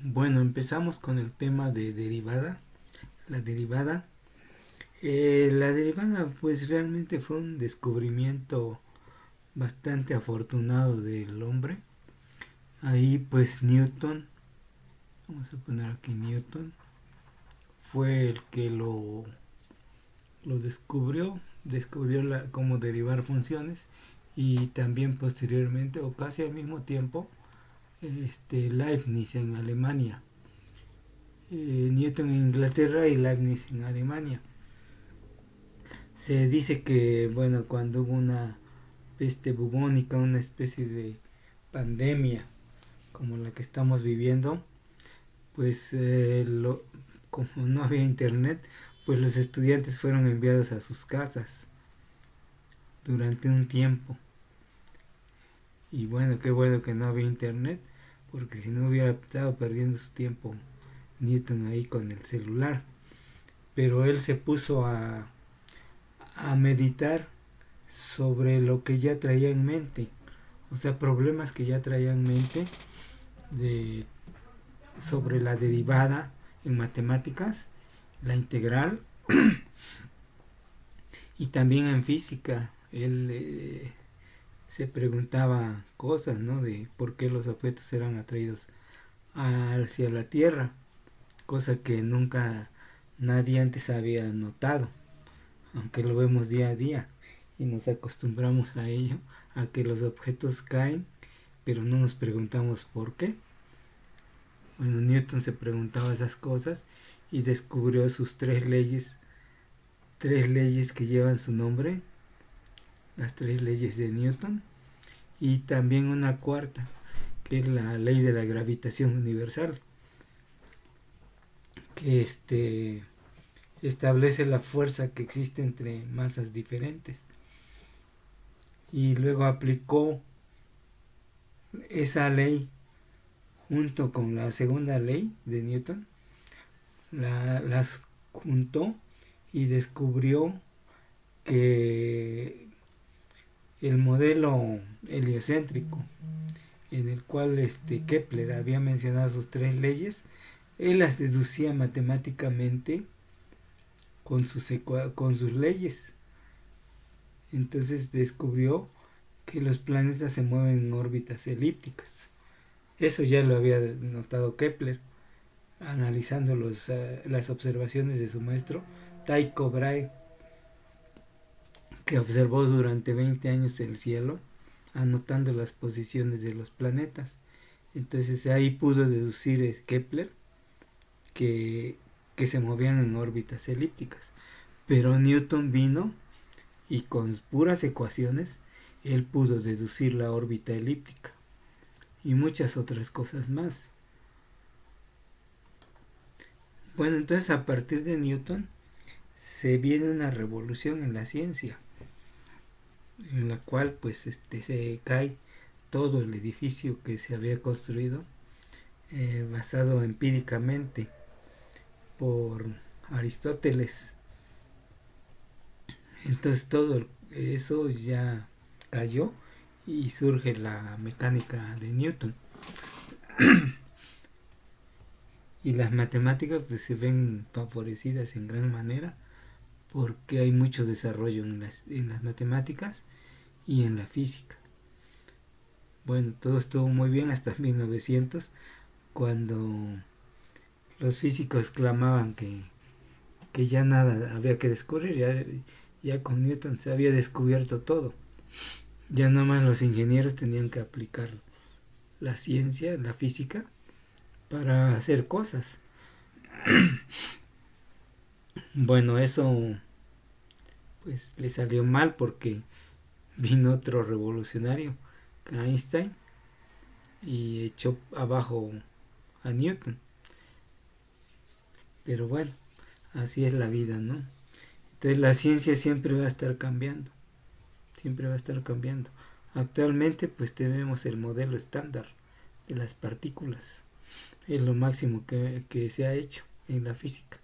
Bueno, empezamos con el tema de derivada. La derivada. La derivada pues realmente fue un descubrimiento bastante afortunado del hombre. Ahí pues Newton, vamos a poner aquí Newton, fue el que lo descubrió cómo derivar funciones y también posteriormente o casi al mismo tiempo Leibniz en Alemania. Newton en Inglaterra y Leibniz en Alemania. Se dice que, bueno, cuando hubo una peste bubónica, una especie de pandemia como la que estamos viviendo, pues como no había internet, pues los estudiantes fueron enviados a sus casas durante un tiempo. Y bueno que no había internet, porque si no hubiera estado perdiendo su tiempo Newton ahí con el celular. Pero él se puso a meditar sobre lo que ya traía en mente, o sea, problemas que ya traía en mente de, sobre la derivada en matemáticas, la integral y también en física. Él se preguntaba cosas, ¿no? De por qué los objetos eran atraídos hacia la Tierra, cosa que nunca nadie antes había notado, aunque lo vemos día a día y nos acostumbramos a ello, a que los objetos caen, pero no nos preguntamos por qué. Bueno, Newton se preguntaba esas cosas y descubrió sus tres leyes que llevan su nombre, las tres leyes de Newton, y también una cuarta, que es la ley de la gravitación universal, que establece la fuerza que existe entre masas diferentes. Y luego aplicó esa ley junto con la segunda ley de Newton, las juntó y descubrió que el modelo heliocéntrico en el cual Kepler había mencionado sus tres leyes, él las deducía matemáticamente con sus leyes. Entonces descubrió que los planetas se mueven en órbitas elípticas. Eso ya lo había notado Kepler, analizando las observaciones de su maestro Tycho Brahe, que observó durante 20 años el cielo, anotando las posiciones de los planetas. Entonces ahí pudo deducir Kepler que, que se movían en órbitas elípticas. Pero Newton vino y con puras ecuaciones él pudo deducir la órbita elíptica y muchas otras cosas más. Bueno, entonces a partir de Newton se viene una revolución en la ciencia, en la cual pues se cae todo el edificio que se había construido basado empíricamente por Aristóteles. Entonces todo eso ya cayó y surge la mecánica de Newton. Y las matemáticas pues se ven favorecidas en gran manera porque hay mucho desarrollo en las matemáticas y en la física. Bueno, todo estuvo muy bien hasta 1900, cuando los físicos clamaban que ya nada había que descubrir, ya con Newton se había descubierto todo. Ya nada más los ingenieros tenían que aplicar la ciencia, la física, para hacer cosas. Bueno, eso pues le salió mal porque vino otro revolucionario, Einstein, y echó abajo a Newton. Pero bueno, así es la vida, ¿no? Entonces la ciencia siempre va a estar cambiando, siempre va a estar cambiando. Actualmente pues tenemos el modelo estándar de las partículas, es lo máximo que se ha hecho en la física,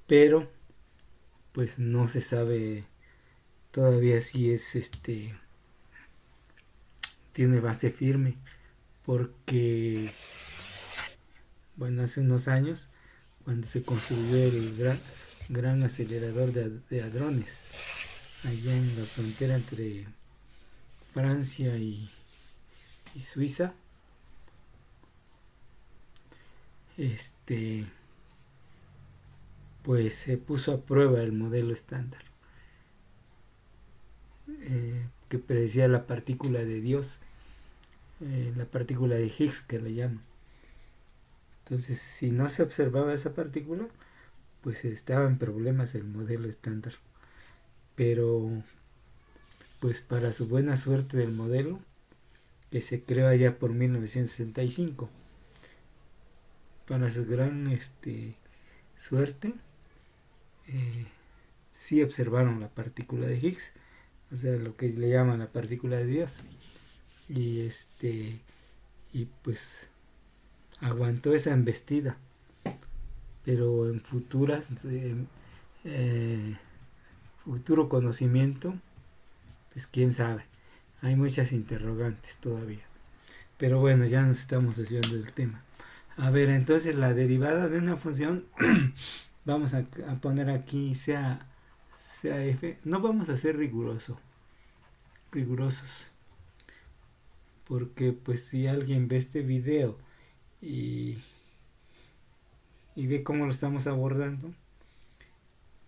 pero pues no se sabe todavía si es tiene base firme, porque bueno, hace unos años, cuando se construyó el gran acelerador de hadrones, allá en la frontera entre Francia y Suiza, pues se puso a prueba el modelo estándar, que predecía la partícula de Dios, la partícula de Higgs que le llaman. Entonces, si no se observaba esa partícula, pues estaba en problemas el modelo estándar. Pero, pues para su buena suerte del modelo, que se creó allá por 1965, para su gran suerte, sí observaron la partícula de Higgs, o sea, lo que le llaman la partícula de Dios, y y pues aguantó esa embestida, pero en futuro conocimiento, pues quién sabe, hay muchas interrogantes todavía, pero bueno, ya nos estamos desviando del tema. A ver, entonces la derivada de una función vamos a poner aquí sea f, no vamos a ser rigurosos, porque pues si alguien ve este video y ve cómo lo estamos abordando,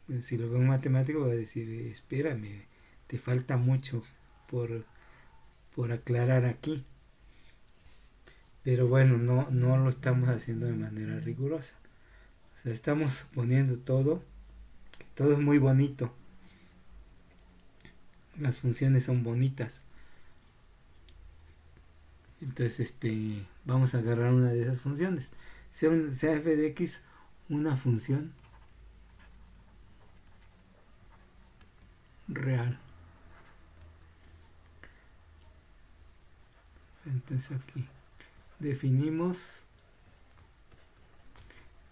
pues si lo ve un matemático va a decir, espérame, te falta mucho por aclarar aquí. Pero bueno, no lo estamos haciendo de manera rigurosa. O sea, estamos suponiendo que todo es muy bonito. Las funciones son bonitas. Entonces, vamos a agarrar una de esas funciones. Sea f de x una función real. Entonces aquí definimos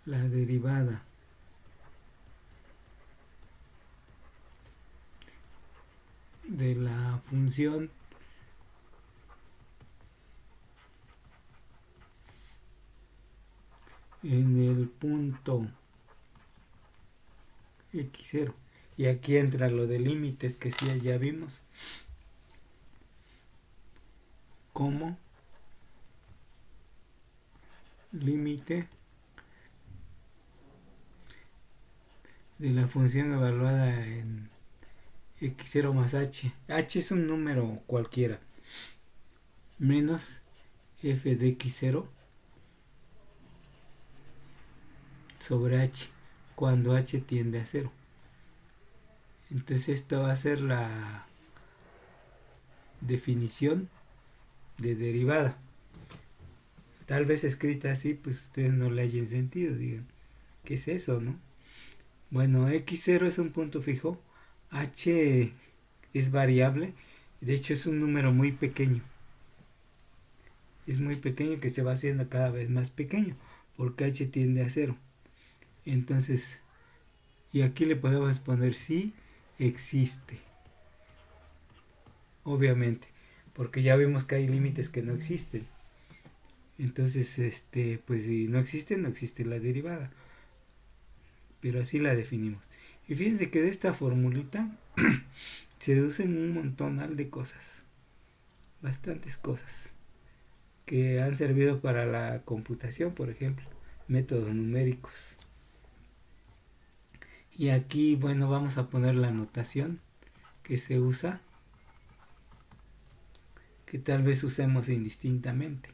la derivada de la función en el punto x0, y aquí entra lo de límites que sí ya vimos, como límite de la función evaluada en x0 más h es un número cualquiera, menos f de x0 sobre h cuando h tiende a 0. Entonces esta va a ser la definición de derivada. Tal vez escrita así, pues ustedes no le hayan sentido, digan, ¿qué es eso, no? Bueno, x0 es un punto fijo, h es variable, de hecho es un número muy pequeño. Es muy pequeño, que se va haciendo cada vez más pequeño, porque h tiende a 0. Entonces, y aquí le podemos poner sí existe, obviamente, porque ya vimos que hay límites que no existen. Entonces, pues si no existe, no existe la derivada, pero así la definimos. Y fíjense que de esta formulita se deducen un montón de cosas, bastantes cosas que han servido para la computación, por ejemplo, métodos numéricos. Y aquí, bueno, vamos a poner la notación que se usa, que tal vez usemos indistintamente.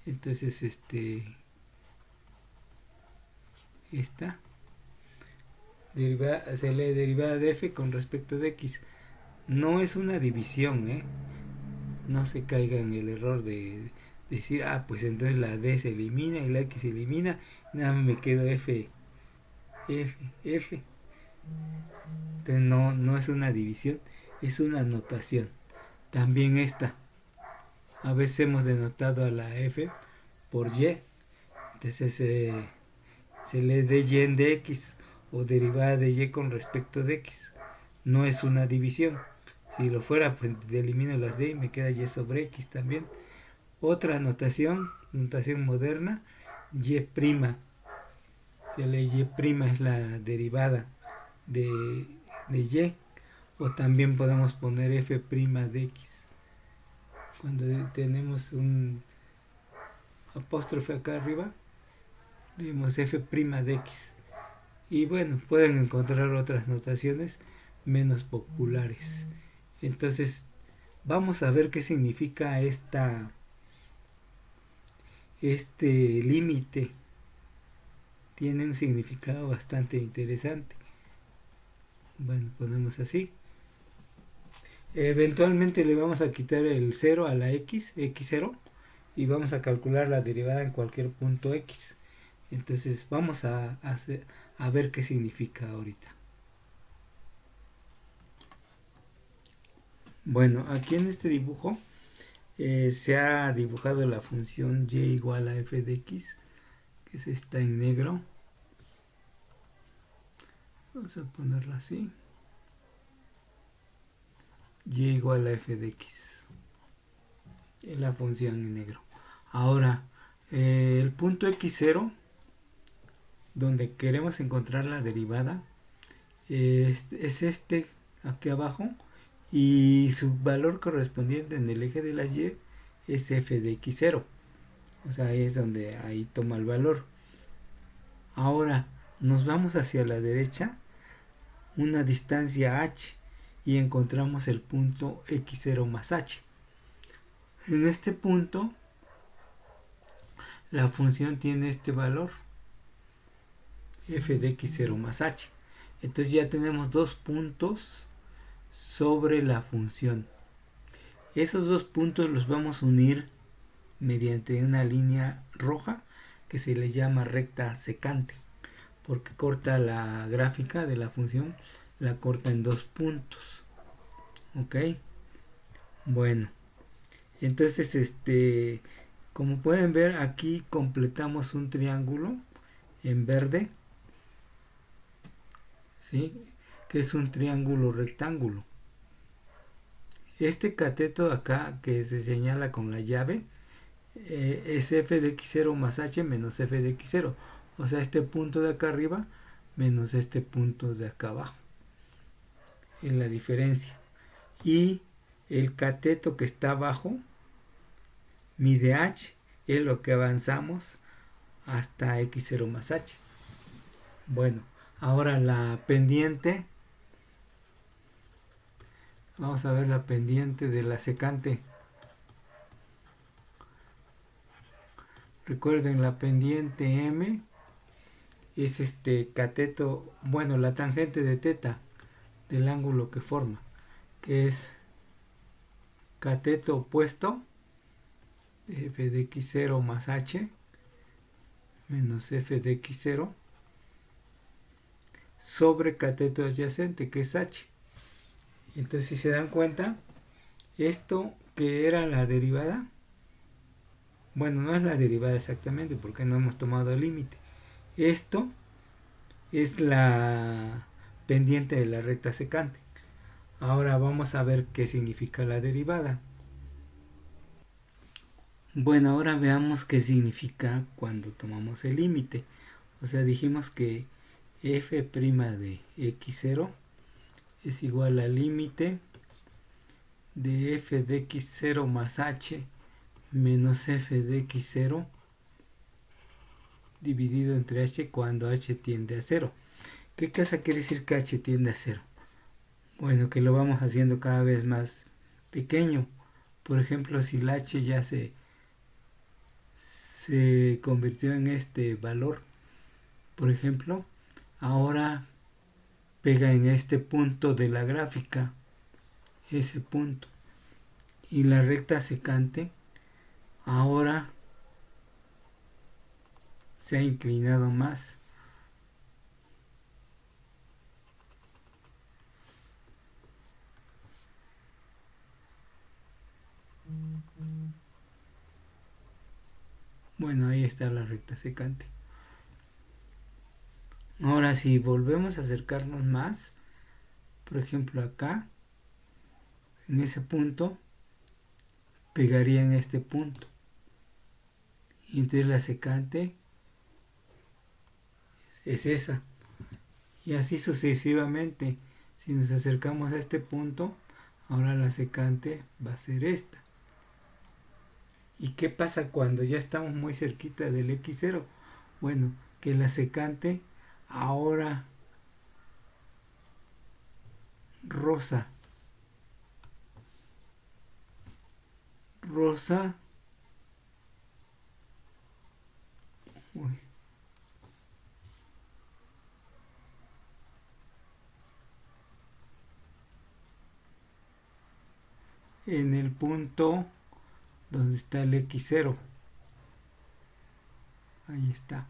Entonces, esta se lee derivada de f con respecto de x. No es una división, no se caiga en el error de decir, pues entonces la d se elimina y la x se elimina, nada más me quedo f. Entonces no es una división, es una notación. También esta, a veces hemos denotado a la f por y, entonces se lee dy en dx o derivada de y con respecto de x. No es una división. Si lo fuera, pues elimino las d y me queda y sobre x también. Otra notación moderna, y prima. Si la y prima es la derivada de y, o también podemos poner f' de x. Cuando tenemos un apóstrofe acá arriba, vemos f' de x. Y bueno, pueden encontrar otras notaciones menos populares. Entonces, vamos a ver qué significa este límite. Tiene un significado bastante interesante. Bueno, ponemos así. Eventualmente le vamos a quitar el 0 a la x0, y vamos a calcular la derivada en cualquier punto x. Entonces vamos a ver qué significa ahorita. Bueno, aquí en este dibujo se ha dibujado la función y igual a f de x, que se está en negro. Vamos a ponerla así. Y igual a f de x. Es la función en negro. Ahora, el punto x0, donde queremos encontrar la derivada, es este aquí abajo, y su valor correspondiente en el eje de la y es f de x0. O sea, es donde ahí toma el valor. Ahora nos vamos hacia la derecha una distancia h y encontramos el punto x0 más h. En este punto la función tiene este valor, f de x0 más h. Entonces ya tenemos dos puntos sobre la función. Esos dos puntos los vamos a unir mediante una línea roja que se le llama recta secante, porque corta la gráfica de la función, la corta en dos puntos. Ok, bueno, entonces como pueden ver, aquí completamos un triángulo en verde, ¿sí? Que es un triángulo rectángulo. Este cateto acá que se señala con la llave es f de x0 más h menos f de x0. O sea, este punto de acá arriba menos este punto de acá abajo. Es la diferencia. Y el cateto que está abajo mide h, es lo que avanzamos hasta x0 más h. Bueno, ahora la pendiente. Vamos a ver la pendiente de la secante. Recuerden, la pendiente m es cateto, bueno, la tangente de teta del ángulo que forma, que es cateto opuesto, f de x0 más h menos f de x0 sobre cateto adyacente, que es h. Entonces, si se dan cuenta, esto que era la derivada, bueno, no es la derivada exactamente porque no hemos tomado el límite. Esto es la pendiente de la recta secante. Ahora vamos a ver qué significa la derivada. Bueno, ahora veamos qué significa cuando tomamos el límite. O sea, dijimos que f' de x0 es igual al límite de f de x0 más h menos f de x0 dividido entre h cuando h tiende a 0. ¿Qué cosa quiere decir que h tiende a 0? Bueno, que lo vamos haciendo cada vez más pequeño. Por ejemplo, si el h ya se convirtió en este valor, por ejemplo, ahora pega en este punto de la gráfica, ese punto, y la recta secante ahora se ha inclinado más. Bueno, ahí está la recta secante. Ahora si volvemos a acercarnos más, por ejemplo acá, en ese punto, pegaría en este punto. Y entonces la secante es esa. Y así sucesivamente. Si nos acercamos a este punto, ahora la secante va a ser esta. ¿Y qué pasa cuando ya estamos muy cerquita del X0? Bueno, que la secante ahora rosa uy, en el punto donde está el X0. Ahí está.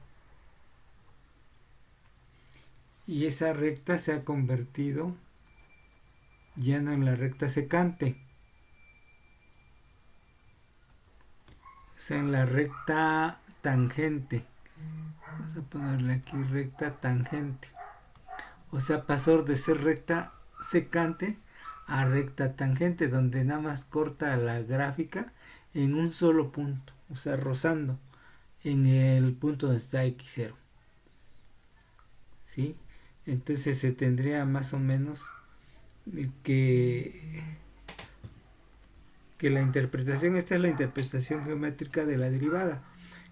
Y esa recta se ha convertido ya no en la recta secante, o sea, en la recta tangente. Vamos a ponerle aquí recta tangente. O sea, pasó de ser recta secante a recta tangente, donde nada más corta la gráfica en un solo punto, o sea, rozando en el punto donde está X0. ¿Sí? Entonces se tendría más o menos que la interpretación, esta es la interpretación geométrica de la derivada.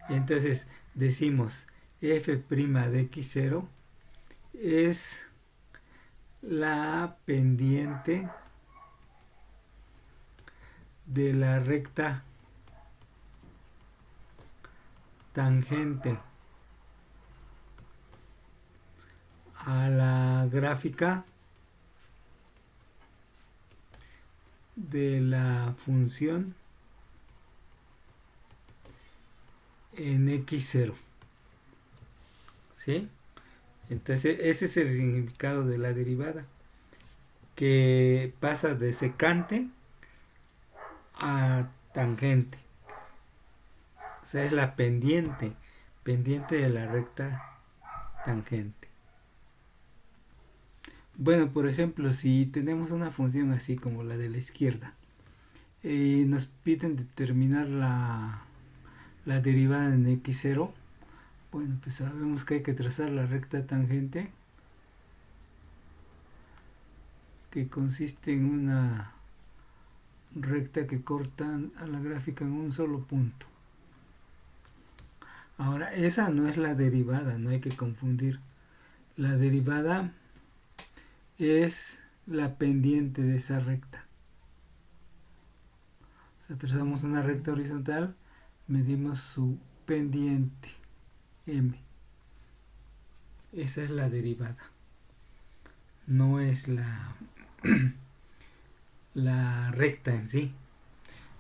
Entonces decimos f' de x0 es la pendiente de la recta tangente a la gráfica de la función en x0. ¿Sí? Entonces ese es el significado de la derivada, que pasa de secante a tangente. O sea, es la pendiente de la recta tangente. Bueno, por ejemplo, si tenemos una función así como la de la izquierda, nos piden determinar la derivada en x0. Bueno, pues sabemos que hay que trazar la recta tangente, que consiste en una recta que corta a la gráfica en un solo punto. Ahora, esa no es la derivada, no hay que confundir. La derivada es la pendiente de esa recta. O sea, trazamos una recta horizontal, medimos su pendiente, m. Esa es la derivada. No es la recta en sí.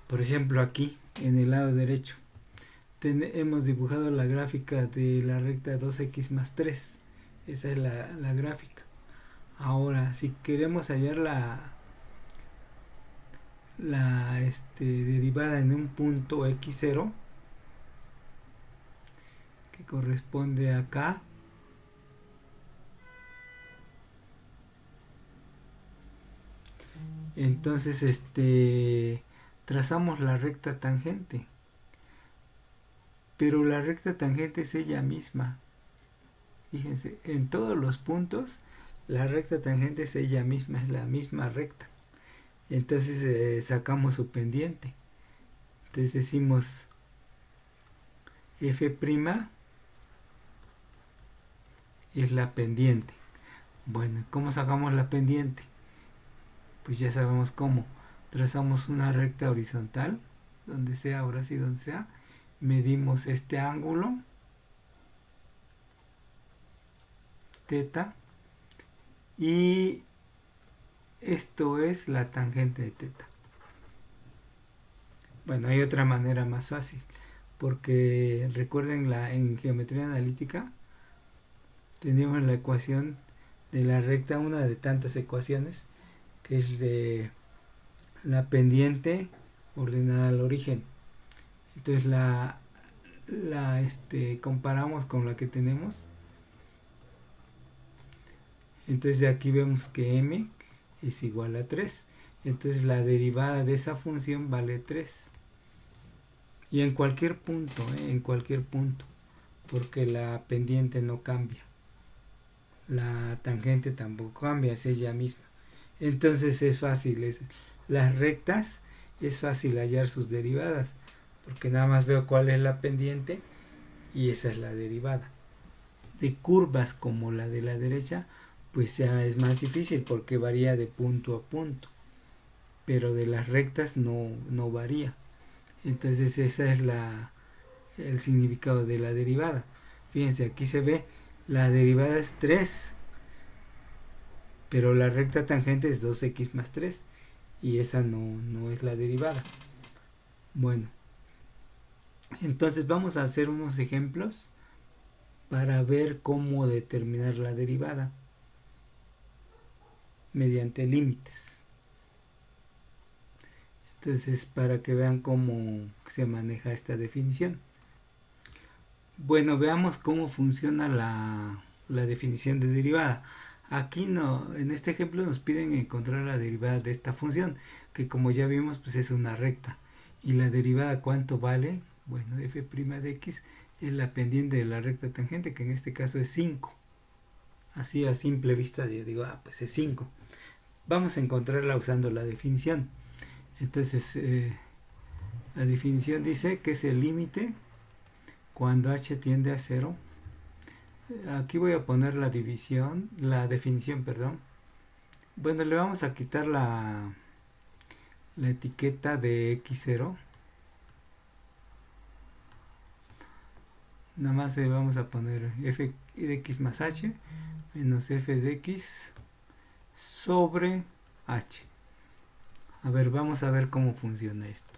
Por ejemplo, aquí, en el lado derecho, hemos dibujado la gráfica de la recta 2x más 3. Esa es la gráfica. Ahora, si queremos hallar la derivada en un punto x0, que corresponde acá, entonces trazamos la recta tangente, pero la recta tangente es ella misma. Fíjense, en todos los puntos la recta tangente es ella misma, es la misma recta. Entonces sacamos su pendiente. Entonces decimos f' es la pendiente. Bueno, ¿cómo sacamos la pendiente? Pues ya sabemos cómo. Trazamos una recta horizontal, donde sea, ahora sí, donde sea. Medimos este ángulo, teta, y esto es la tangente de teta. Bueno, hay otra manera más fácil, porque recuerden, en geometría analítica teníamos la ecuación de la recta, una de tantas ecuaciones, que es de la pendiente ordenada al origen. Entonces la comparamos con la que tenemos. Entonces de aquí vemos que m es igual a 3. Entonces la derivada de esa función vale 3. Y en cualquier punto, porque la pendiente no cambia. la tangente tampoco cambia, es ella misma. Entonces es fácil, las rectas es fácil hallar sus derivadas, porque nada más veo cuál es la pendiente y esa es la derivada. De curvas como la de la derecha, pues ya es más difícil porque varía de punto a punto, pero de las rectas no varía. Entonces esa es el significado de la derivada. Fíjense, aquí se ve, la derivada es 3, pero la recta tangente es 2x más 3, y esa no es la derivada. Bueno, entonces vamos a hacer unos ejemplos para ver cómo determinar la derivada mediante límites. Entonces, para que vean cómo se maneja esta definición. Bueno, veamos cómo funciona la definición de derivada. Aquí en este ejemplo nos piden encontrar la derivada de esta función, que como ya vimos, pues es una recta. Y la derivada, ¿cuánto vale? Bueno, f' de x es la pendiente de la recta tangente, que en este caso es 5. Así a simple vista yo digo, pues es 5. Vamos a encontrarla usando la definición. Entonces, la definición dice que es el límite cuando h tiende a 0. Aquí voy a poner la definición, perdón. Bueno, le vamos a quitar la etiqueta de x0. Nada más le vamos a poner f de x más h menos f de x sobre h. A ver, vamos a ver cómo funciona esto.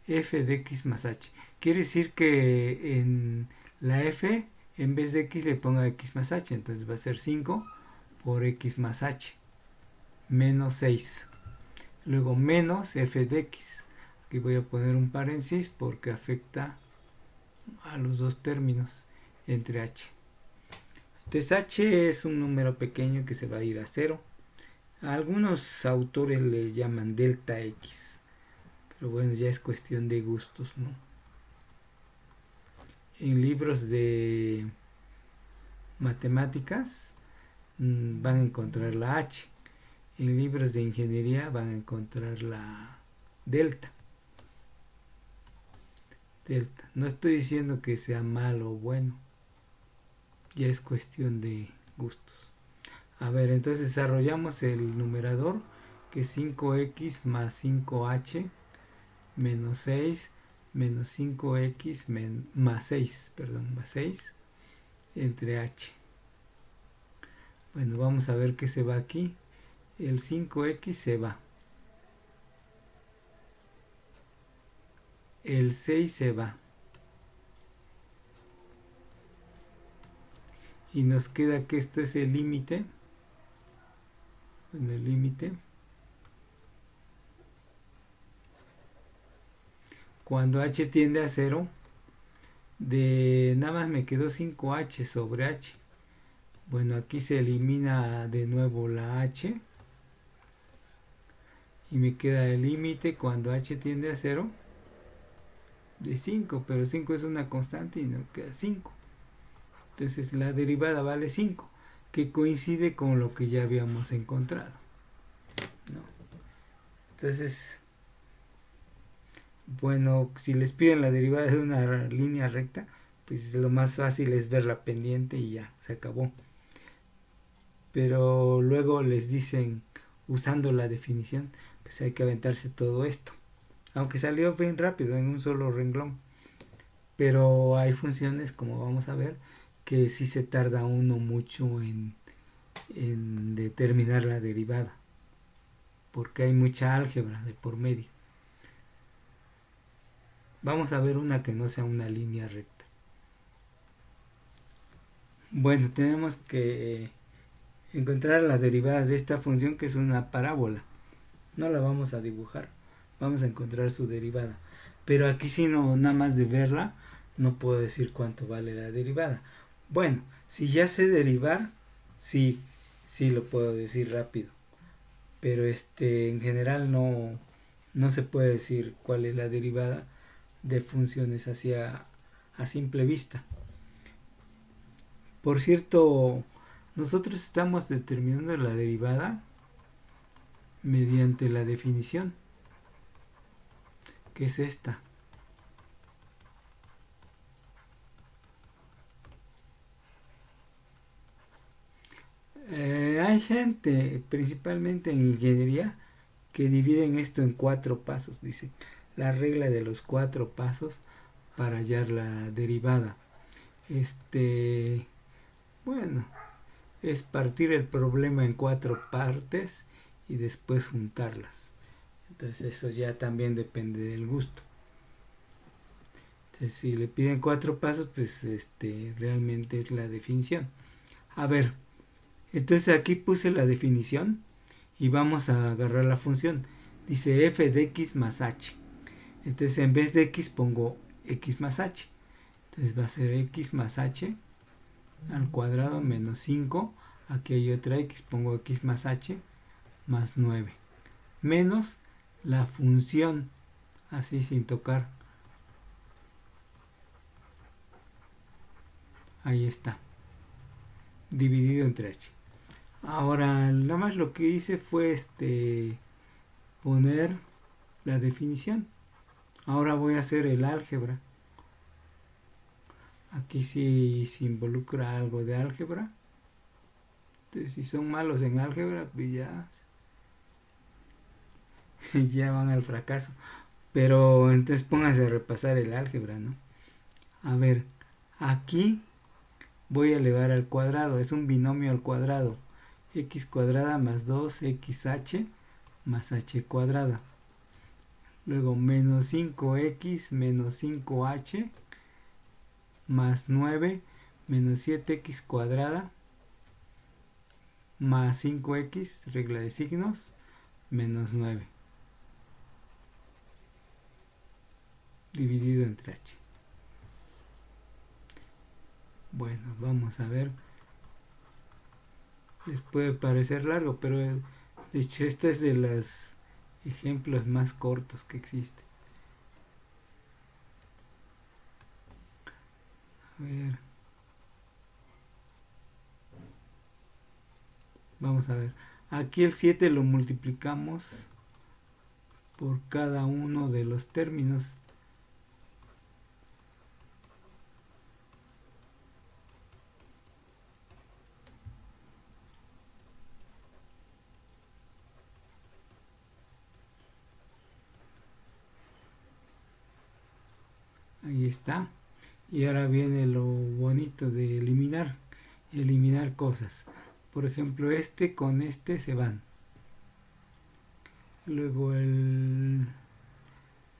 F de x más h. Quiere decir que en la f, en vez de x le ponga x más h. Entonces va a ser 5 por x más h. Menos 6. Luego menos f de x. Aquí voy a poner un paréntesis porque afecta a los dos términos entre h. Entonces h es un número pequeño que se va a ir a 0. Algunos autores le llaman delta x, pero bueno, ya es cuestión de gustos, ¿no? En libros de matemáticas van a encontrar la h. En libros de ingeniería van a encontrar la delta. No estoy diciendo que sea malo o bueno, ya es cuestión de gustos. A ver, entonces desarrollamos el numerador, que es 5x más 5h menos 6 menos 5x más 6, más 6 entre h. Bueno, vamos a ver qué se va aquí. El 5x se va. El 6 se va. Y nos queda que esto es el límite. Bueno, el límite. Cuando h tiende a 0, de nada más me quedó 5h sobre h. Bueno, aquí se elimina de nuevo la h. Y me queda el límite cuando h tiende a 0 de 5, pero 5 es una constante y nos queda 5. Entonces la derivada vale 5, que coincide con lo que ya habíamos encontrado, ¿no? Entonces, bueno, si les piden la derivada de una línea recta, pues lo más fácil es ver la pendiente y ya, se acabó. Pero luego les dicen, usando la definición, pues hay que aventarse todo esto. Aunque salió bien rápido, en un solo renglón. Pero hay funciones, como vamos a ver, que sí se tarda uno mucho en determinar la derivada, porque hay mucha álgebra de por medio. Vamos a ver una que no sea una línea recta. Bueno, tenemos que encontrar la derivada de esta función, que es una parábola. No la vamos a dibujar, vamos a encontrar su derivada. Pero aquí sí, no, nada más de verla, no puedo decir cuánto vale la derivada. Bueno, si ya sé derivar, sí lo puedo decir rápido. Pero en general no se puede decir cuál es la derivada de funciones así a a simple vista. Por cierto, nosotros estamos determinando la derivada mediante la definición, que es esta. Hay gente, principalmente en ingeniería, que dividen esto en 4 pasos. Dice, la regla de los 4 pasos para hallar la derivada. Bueno, es partir el problema en 4 partes y después juntarlas. Entonces eso ya también depende del gusto. Entonces si le piden 4 pasos, pues realmente es la definición. A ver, entonces aquí puse la definición y vamos a agarrar la función. Dice f de x más h. Entonces en vez de x pongo x más h. Entonces va a ser x más h al cuadrado menos 5. Aquí hay otra x, pongo x más h más 9. Menos la función, así sin tocar. Ahí está. Dividido entre h. Ahora, nada más lo que hice fue poner la definición. Ahora voy a hacer el álgebra. Aquí sí se involucra algo de álgebra. Entonces, si son malos en álgebra, pues ya van al fracaso. Pero entonces pónganse a repasar el álgebra, ¿no? A ver, aquí voy a elevar al cuadrado. Es un binomio al cuadrado. X cuadrada más 2xh más h cuadrada. Luego menos 5x menos 5h más 9 menos 7x cuadrada más 5x, regla de signos, menos 9. Dividido entre h. Bueno, vamos a ver. Les puede parecer largo, pero de hecho este es de los ejemplos más cortos que existe. A ver. Vamos a ver. Aquí el 7 lo multiplicamos por cada uno de los términos. Ahí está. Y ahora viene lo bonito de eliminar. Eliminar cosas. Por ejemplo, con este se van. Luego el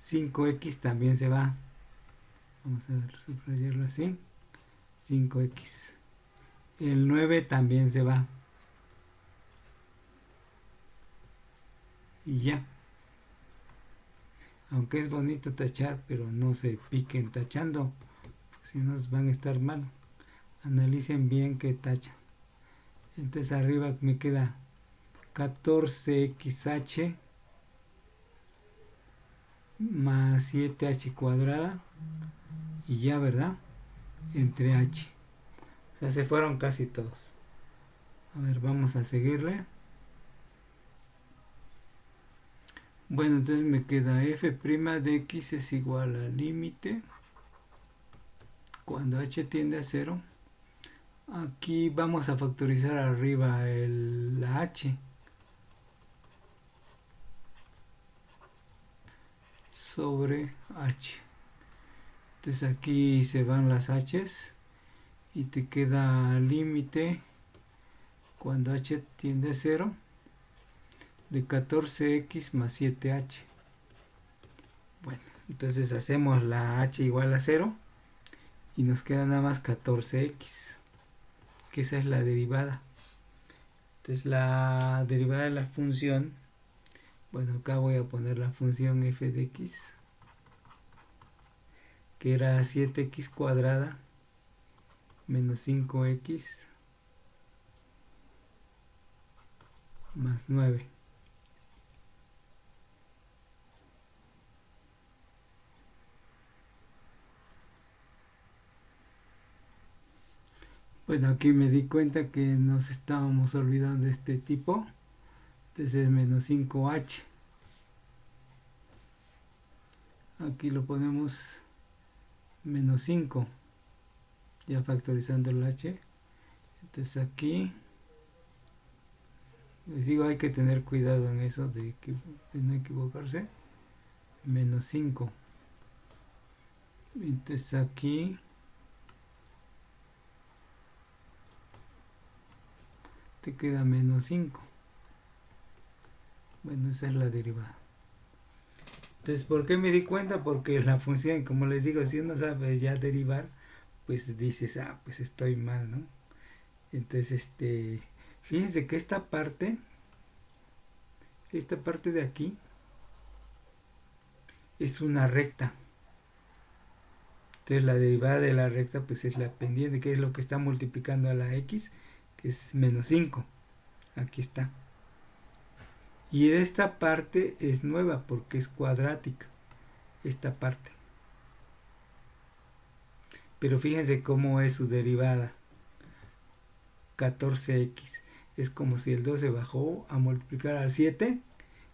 5x también se va. Vamos a subrayarlo así. 5x. El 9 también se va. Y ya. Aunque es bonito tachar, pero no se piquen tachando, si no van a estar mal. Analicen bien que tachan. Entonces arriba me queda 14xh más 7h cuadrada y ya, ¿verdad? Entre h. O sea, se fueron casi todos. A ver, vamos a seguirle. Bueno, entonces me queda f' de x es igual al límite cuando h tiende a 0. Aquí vamos a factorizar arriba la h sobre h. Entonces aquí se van las h's y te queda límite cuando h tiende a 0 de 14x más 7h. Bueno, entonces hacemos la h igual a 0 y nos queda nada más 14x, que esa es la derivada. Entonces la derivada de la función, bueno, acá voy a poner la función f de x, que era 7x cuadrada menos 5x más 9. Bueno, aquí me di cuenta que nos estábamos olvidando de este tipo. Entonces menos 5h. Aquí lo ponemos menos 5. Ya factorizando el h. Entonces aquí les digo, hay que tener cuidado en eso de no equivocarse. Menos 5. Entonces aquí te queda menos 5. Bueno, esa es la derivada. Entonces, ¿por qué me di cuenta? Porque la función, como les digo, si uno sabe ya derivar, pues dices, pues estoy mal, ¿no? Entonces, fíjense que esta parte de aquí es una recta. Entonces la derivada de la recta pues es la pendiente, que es lo que está multiplicando a la x, que es menos 5. Aquí está. Y esta parte es nueva porque es cuadrática. Esta parte. Pero fíjense cómo es su derivada. 14x. Es como si el 2 se bajó a multiplicar al 7.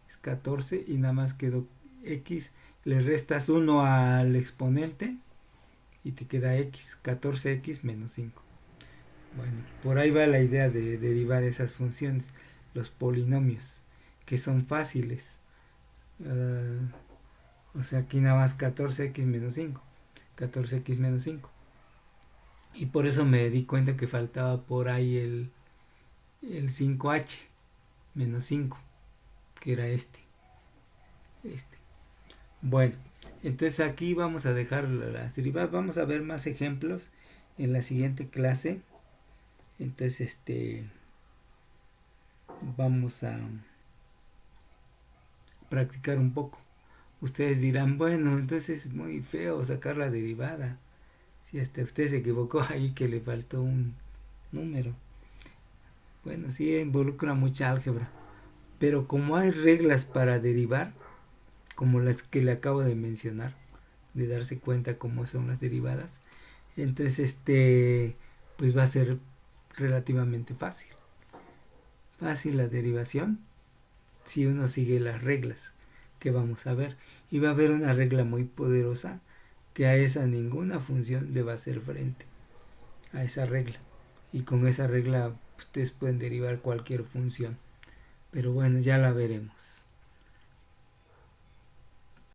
Es 14 y nada más quedó x. Le restas 1 al exponente y te queda x. 14x menos 5. Bueno, por ahí va la idea de derivar esas funciones. Los polinomios. Que son fáciles. O sea, aquí nada más 14x menos 5. 14x menos 5. Y por eso me di cuenta que faltaba por ahí el 5h menos 5, que era este. Bueno, entonces aquí vamos a dejar las derivadas. Vamos a ver más ejemplos en la siguiente clase. Entonces, vamos a practicar un poco. Ustedes dirán, bueno, entonces es muy feo sacar la derivada. Si hasta usted se equivocó ahí que le faltó un número. Bueno, sí involucra mucha álgebra. Pero como hay reglas para derivar, como las que le acabo de mencionar, de darse cuenta cómo son las derivadas, entonces pues va a ser relativamente fácil. Fácil la derivación si uno sigue las reglas que vamos a ver. Y va a haber una regla muy poderosa que a esa ninguna función le va a hacer frente. A esa regla. Y con esa regla ustedes pueden derivar cualquier función. Pero bueno, ya la veremos.